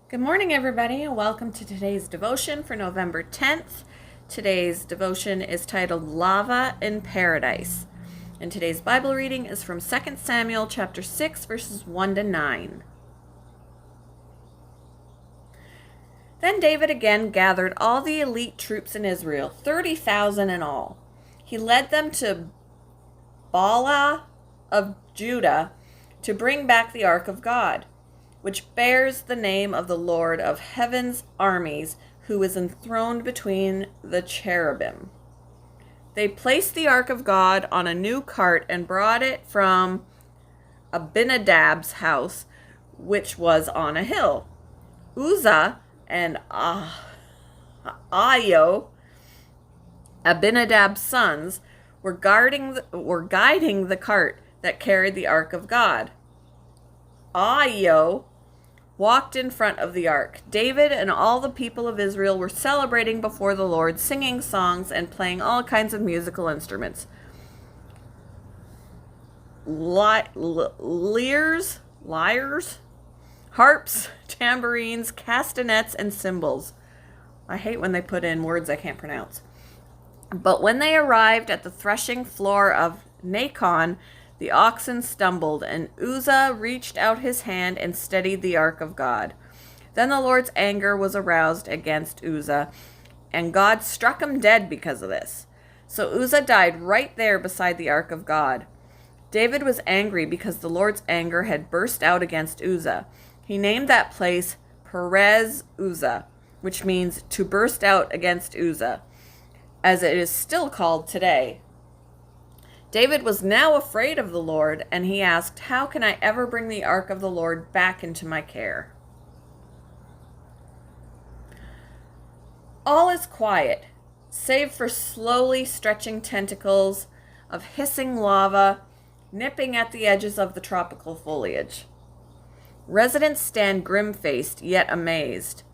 Good morning, everybody, and welcome to today's devotion for November 10th. Today's devotion is titled Lava in Paradise. And today's Bible reading is from 2 Samuel chapter 6, verses 1 to 9. Then David again gathered all the elite troops in Israel, 30,000 in all. He led them to Baalah of Judah to bring back the ark of God, which bears the name of the Lord of heaven's armies, who is enthroned between the cherubim. They placed the ark of God on a new cart and brought it from Abinadab's house, which was on a hill. Uzzah and Ahio, Abinadab's sons, were guiding the cart that carried the ark of God. Ahio walked in front of the ark. David and all the people of Israel were celebrating before the Lord, singing songs and playing all kinds of musical instruments. Lyres, harps, tambourines, castanets, and cymbals. I hate when they put in words I can't pronounce. But when they arrived at the threshing floor of Nacon, the oxen stumbled, and Uzzah reached out his hand and steadied the ark of God. Then the Lord's anger was aroused against Uzzah, and God struck him dead because of this. So Uzzah died right there beside the ark of God. David was angry because the Lord's anger had burst out against Uzzah. He named that place Perez Uzzah, which means to burst out against Uzzah, as it is still called today. David was now afraid of the Lord, and he asked, "How can I ever bring the ark of the Lord back into my care?" All is quiet, save for slowly stretching tentacles of hissing lava nipping at the edges of the tropical foliage. Residents stand grim-faced, yet amazed.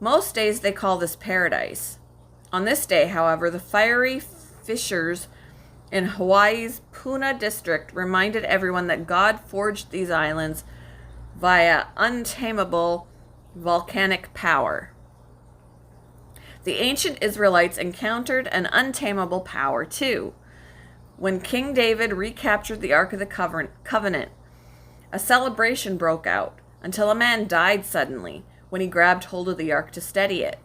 Most days they call this paradise. On this day, however, the fiery fissures in Hawaii's Puna district reminded everyone that God forged these islands via untamable volcanic power. The ancient Israelites encountered an untamable power too. When King David recaptured the Ark of the Covenant, a celebration broke out until a man died suddenly when he grabbed hold of the ark to steady it.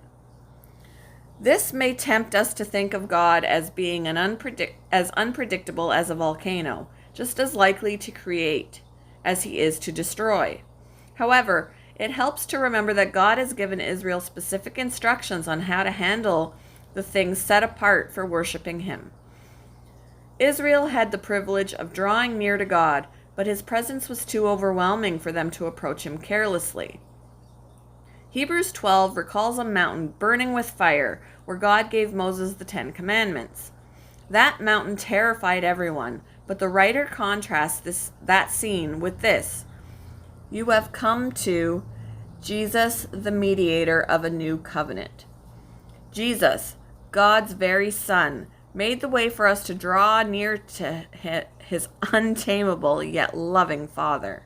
This may tempt us to think of God as being as unpredictable as a volcano, just as likely to create as he is to destroy. However, it helps to remember that God has given Israel specific instructions on how to handle the things set apart for worshiping him. Israel had the privilege of drawing near to God, but his presence was too overwhelming for them to approach him carelessly. Hebrews 12 recalls a mountain burning with fire where God gave Moses the 10 Commandments. That mountain terrified everyone, but the writer contrasts that scene with this: "You have come to Jesus, the mediator of a new covenant." Jesus, God's very Son, made the way for us to draw near to his untamable yet loving Father.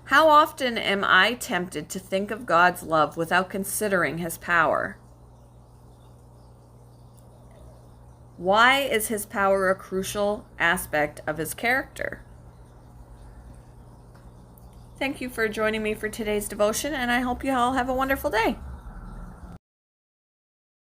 How often am I tempted to think of God's love without considering his power? Why is his power a crucial aspect of his character? Thank you for joining me for today's devotion, and I hope you all have a wonderful day.